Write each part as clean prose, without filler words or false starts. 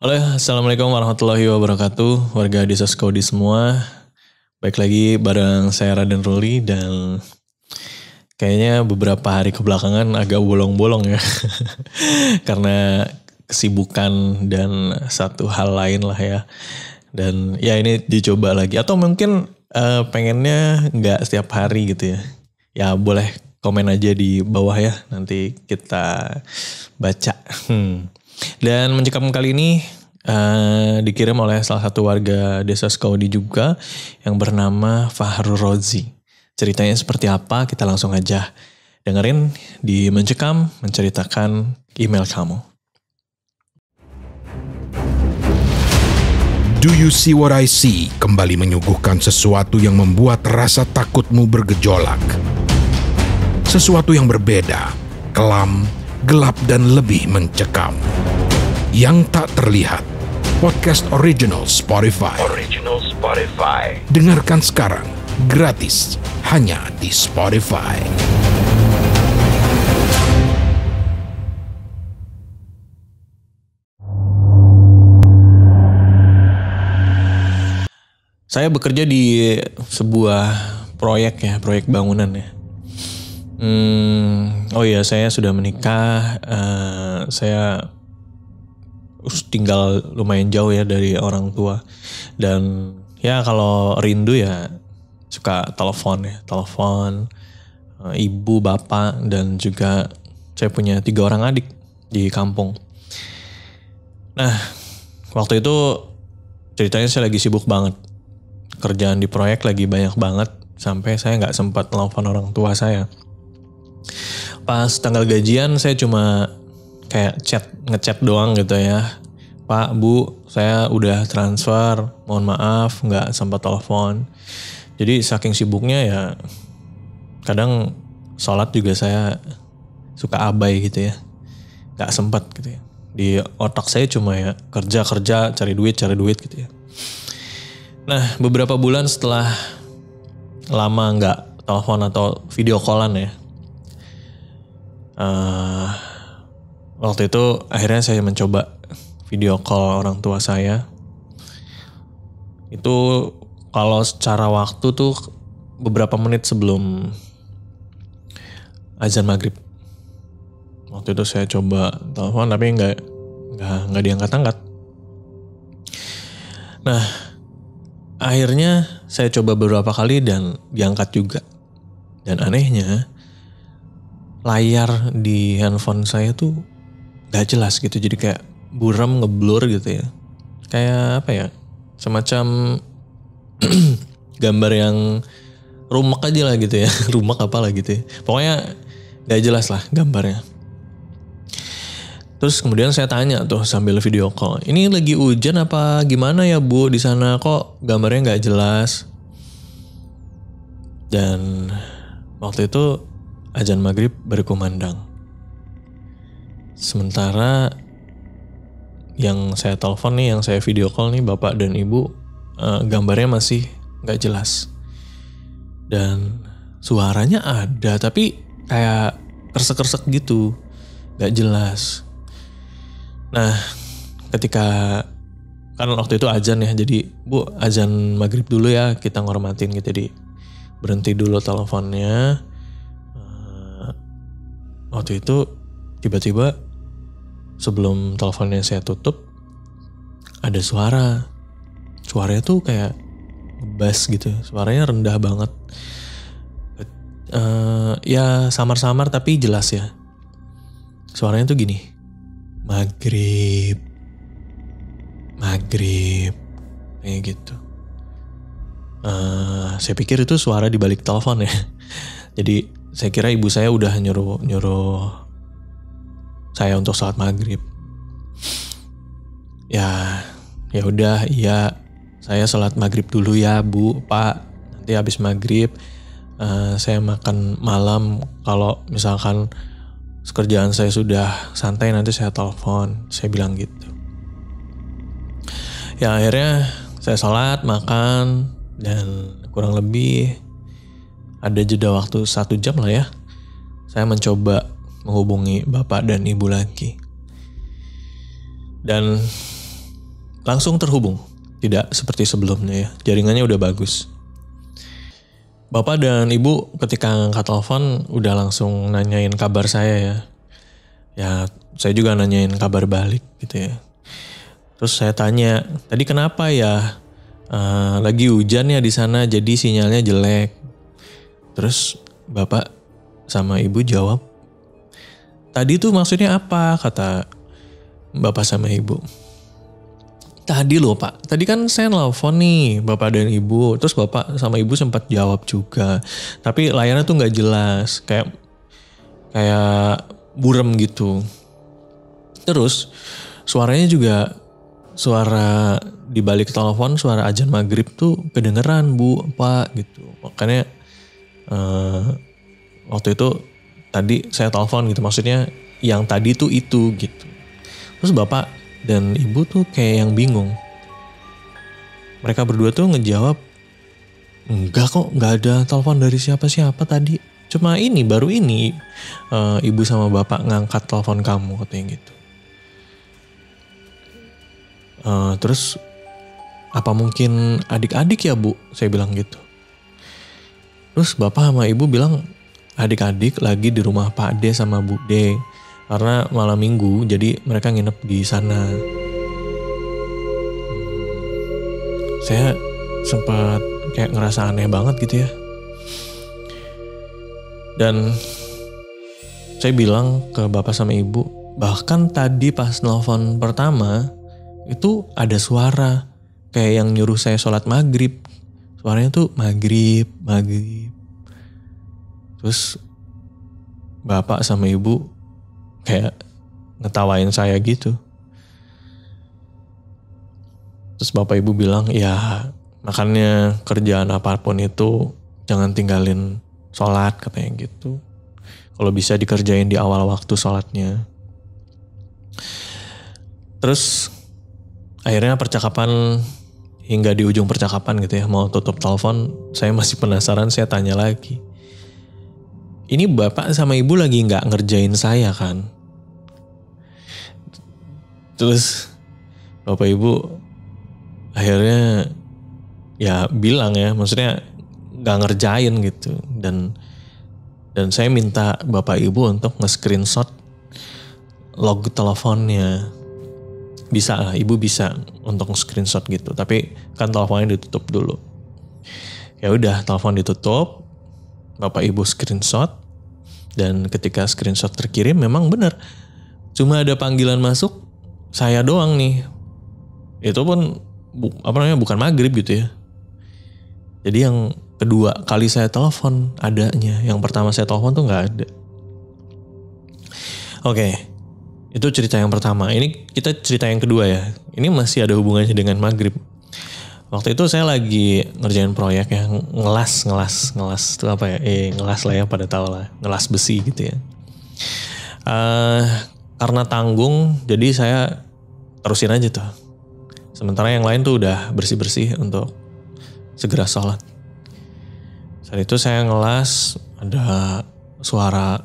Halo, assalamualaikum warahmatullahi wabarakatuh, warga Desa Skodi semua. Baik lagi bareng saya Raden Ruli dan kayaknya beberapa hari kebelakangan agak bolong-bolong ya. Karena kesibukan dan satu hal lain lah ya. Dan ya ini dicoba lagi atau mungkin pengennya nggak setiap hari gitu ya. Ya boleh komen aja di bawah ya, nanti kita baca. Dan mencekam kali ini dikirim oleh salah satu warga Desa Skaudi juga yang bernama Fahrul Rozi. Ceritanya seperti apa? Kita langsung aja dengerin di Mencekam menceritakan email kamu. Do You See What I See kembali menyuguhkan sesuatu yang membuat rasa takutmu bergejolak. Sesuatu yang berbeda, kelam, gelap dan lebih mencekam. Yang tak terlihat. Podcast Original Spotify. Dengarkan sekarang, gratis, hanya di Spotify. Saya bekerja di sebuah proyek bangunan ya. Oh iya, saya sudah menikah. Saya tinggal lumayan jauh ya dari orang tua. Dan ya kalau rindu ya suka telepon ibu, bapak, dan juga saya punya 3 orang adik di kampung. Nah, waktu itu ceritanya saya lagi sibuk banget. Kerjaan di proyek lagi banyak banget sampai saya nggak sempat telepon orang tua saya. Pas tanggal gajian saya cuma kayak ngechat doang gitu ya. Pak, Bu, saya udah transfer, mohon maaf nggak sempat telepon. Jadi saking sibuknya ya kadang sholat juga saya suka abai gitu ya. Nggak sempat gitu ya. Di otak saya cuma ya kerja, cari duit gitu ya. Nah, beberapa bulan setelah lama nggak telepon atau video callan ya. Waktu itu akhirnya saya mencoba video call orang tua saya. Itu kalau secara waktu tuh beberapa menit sebelum azan maghrib. Waktu itu saya coba telepon tapi nggak diangkat-angkat. Nah, akhirnya saya coba beberapa kali dan diangkat juga. Dan anehnya layar di handphone saya tuh gak jelas gitu. Jadi kayak buram, ngeblur gitu ya. Kayak apa ya, semacam gambar yang rumek aja lah gitu ya. Rumek apalah gitu ya. Pokoknya gak jelas lah gambarnya. Terus kemudian saya tanya tuh sambil video call, ini lagi hujan apa gimana ya Bu di sana, kok gambarnya gak jelas? Dan waktu itu azan maghrib berkumandang. Sementara yang saya telepon nih, yang saya video call nih bapak dan ibu, gambarnya masih gak jelas. Dan suaranya ada tapi kayak kersek-kersek gitu, gak jelas. Nah, ketika kan waktu itu azan ya, jadi Bu azan maghrib dulu ya, kita ngormatin gitu. Jadi berhenti dulu teleponnya. Waktu itu tiba-tiba sebelum teleponnya saya tutup ada suaranya tuh kayak bass gitu, suaranya rendah banget. Ya samar-samar tapi jelas ya. Suaranya tuh gini, maghrib kayak gitu. Saya pikir itu suara di balik telepon ya. Jadi saya kira ibu saya udah nyuruh saya untuk sholat maghrib. Ya udah, iya saya sholat maghrib dulu ya Bu, Pak. Nanti habis maghrib saya makan malam. Kalau misalkan kerjaan saya sudah santai nanti saya telepon. Saya bilang gitu. Ya akhirnya saya sholat, makan, dan kurang lebih ada jeda waktu 1 jam lah ya. Saya mencoba menghubungi bapak dan ibu lagi. Dan langsung terhubung. Tidak seperti sebelumnya ya, jaringannya udah bagus. Bapak dan ibu ketika angkat telepon udah langsung nanyain kabar saya ya. Ya saya juga nanyain kabar balik gitu ya. Terus saya tanya, tadi kenapa ya? Lagi hujan ya di sana jadi sinyalnya jelek. Terus bapak sama ibu jawab, tadi tuh maksudnya apa? Kata bapak sama ibu. Tadi loh pak, tadi kan saya nelfon nih bapak dan ibu. Terus bapak sama ibu sempat jawab juga. Tapi layarnya tuh gak jelas. Kayak burem gitu. Terus suaranya juga, suara di balik telepon, suara azan maghrib tuh kedengeran bu, pak gitu. Makanya waktu itu tadi saya telepon gitu. Maksudnya yang tadi tuh itu gitu. Terus bapak dan ibu tuh kayak yang bingung. Mereka berdua tuh ngejawab, enggak kok, gak ada telepon dari siapa-siapa tadi. Cuma ini, baru ini ibu sama bapak ngangkat telepon kamu, katanya gitu. Terus, apa mungkin adik-adik ya bu? Saya bilang gitu. Terus bapak sama ibu bilang, adik-adik lagi di rumah Pak D sama Bu D. Karena malam minggu, jadi mereka nginep di sana. Saya sempat kayak ngerasa aneh banget gitu ya. Dan saya bilang ke bapak sama ibu, bahkan tadi pas nelfon pertama, itu ada suara kayak yang nyuruh saya sholat maghrib. Suaranya tuh maghrib. Terus bapak sama ibu kayak ngetawain saya gitu. Terus bapak ibu bilang, ya makanya kerjaan apapun itu jangan tinggalin sholat, katanya gitu. Kalau bisa dikerjain di awal waktu sholatnya. Terus akhirnya percakapan, hingga di ujung percakapan gitu ya, mau tutup telepon, saya masih penasaran, saya tanya lagi. Ini bapak sama ibu lagi gak ngerjain saya kan? Terus bapak ibu akhirnya ya bilang ya, maksudnya gak ngerjain gitu. Dan saya minta bapak ibu untuk nge-screenshot log teleponnya. Bisa lah, ibu bisa untuk nge-screenshot gitu. Tapi kan teleponnya ditutup dulu. Ya udah, telepon ditutup, bapak ibu screenshot. Dan ketika screenshot terkirim memang benar. Cuma ada panggilan masuk saya doang nih. Itu pun bukan maghrib gitu ya. Jadi yang kedua kali saya telepon adanya. Yang pertama saya telepon tuh gak ada. Oke, itu cerita yang pertama. Ini kita cerita yang kedua ya. Ini masih ada hubungannya dengan maghrib. Waktu itu saya lagi ngerjain proyek ya, ngelas itu apa ya? Ngelas lah ya, pada tahu lah, ngelas besi gitu ya. Karena tanggung, jadi saya terusin aja tuh. Sementara yang lain tuh udah bersih-bersih untuk segera sholat. Saat itu saya ngelas, ada suara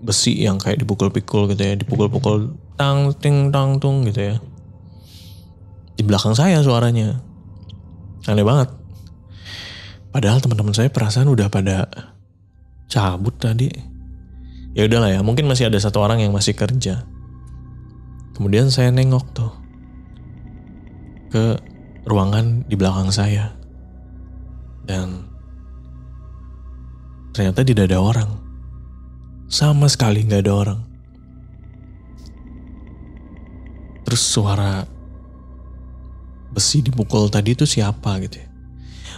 besi yang kayak dipukul-pikul gitu ya, dipukul-pukul tang ting tang tung gitu ya. Di belakang saya suaranya. Aneh banget. Padahal teman-teman saya perasaan udah pada cabut tadi. Ya udahlah ya, mungkin masih ada satu orang yang masih kerja. Kemudian saya nengok tuh ke ruangan di belakang saya. Dan ternyata tidak ada orang. Sama sekali gak ada orang. Terus suara besi dipukul tadi itu siapa gitu ya.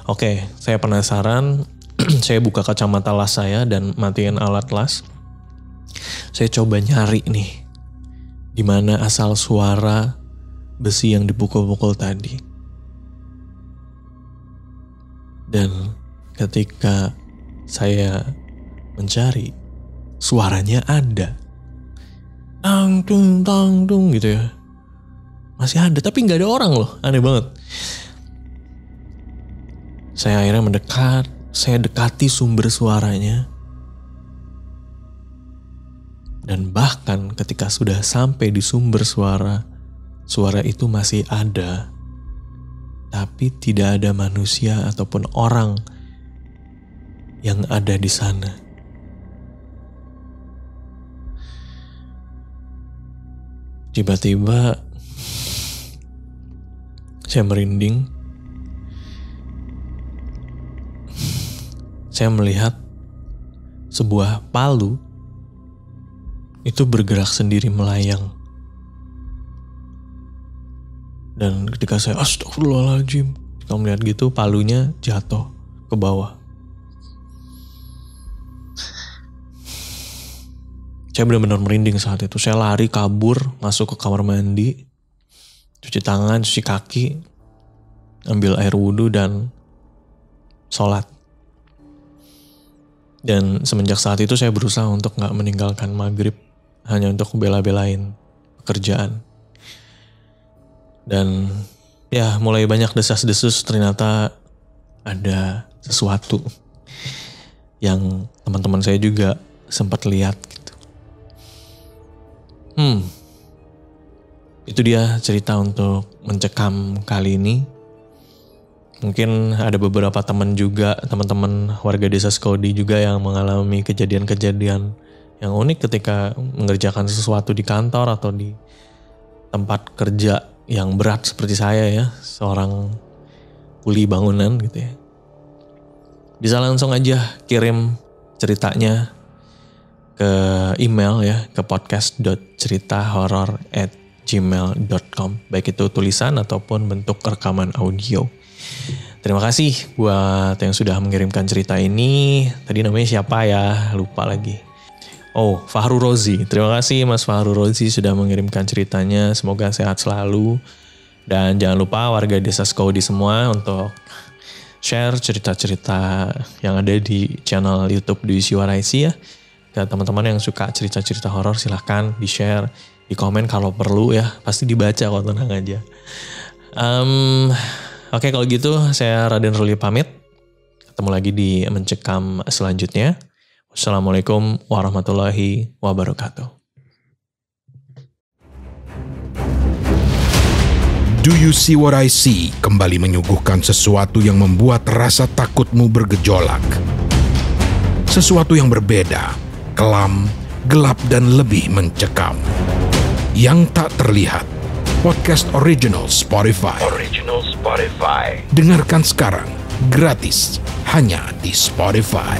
Oke, saya penasaran. Saya buka kacamata las saya dan matiin alat las. Saya coba nyari nih, di mana asal suara besi yang dipukul-pukul tadi. Dan ketika saya mencari, suaranya ada. Tang tung gitu ya. Masih ada, tapi gak ada orang loh. Aneh banget. Saya akhirnya mendekat. Saya dekati sumber suaranya. Dan bahkan ketika sudah sampai di sumber suara, suara itu masih ada, tapi tidak ada manusia ataupun orang yang ada di sana. Tiba-tiba saya merinding. Saya melihat sebuah palu itu bergerak sendiri melayang. Dan ketika saya astagfirullahaladzim, ketika melihat gitu palunya jatuh ke bawah. Saya benar-benar merinding saat itu. Saya lari kabur, masuk ke kamar mandi, cuci tangan, cuci kaki, ambil air wudhu dan sholat. Dan semenjak saat itu saya berusaha untuk gak meninggalkan maghrib, hanya untuk bela-belain pekerjaan. Dan ya mulai banyak desas-desus, ternyata ada sesuatu yang teman-teman saya juga sempat lihat gitu. Itu dia cerita untuk mencekam kali ini. Mungkin ada beberapa teman-teman warga desa Skodi juga yang mengalami kejadian-kejadian yang unik ketika mengerjakan sesuatu di kantor atau di tempat kerja yang berat seperti saya ya, seorang kuli bangunan gitu ya. Bisa langsung aja kirim ceritanya ke email ya, ke podcast.ceritahoror@gmail.com, baik itu tulisan ataupun bentuk rekaman audio. Terima kasih buat yang sudah mengirimkan cerita ini. Tadi namanya siapa ya? Lupa lagi. Oh, Fahru Rozi. Terima kasih Mas Fahru Rozi sudah mengirimkan ceritanya. Semoga sehat selalu. Dan jangan lupa warga desa Skodi semua untuk share cerita-cerita yang ada di channel YouTube Dwi Siwaraisi ya. Dan teman-teman yang suka cerita-cerita horor silahkan di-share, di komen kalau perlu ya. Pasti dibaca kok, tenang aja. Oke, kalau gitu saya Raden Ruli pamit. Ketemu lagi di Mencekam selanjutnya. Wassalamualaikum warahmatullahi wabarakatuh. Do You See What I See kembali menyuguhkan sesuatu yang membuat rasa takutmu bergejolak. Sesuatu yang berbeda, kelam, gelap dan lebih mencekam. Yang tak terlihat. Podcast Original Spotify. Dengarkan sekarang, gratis, hanya di Spotify.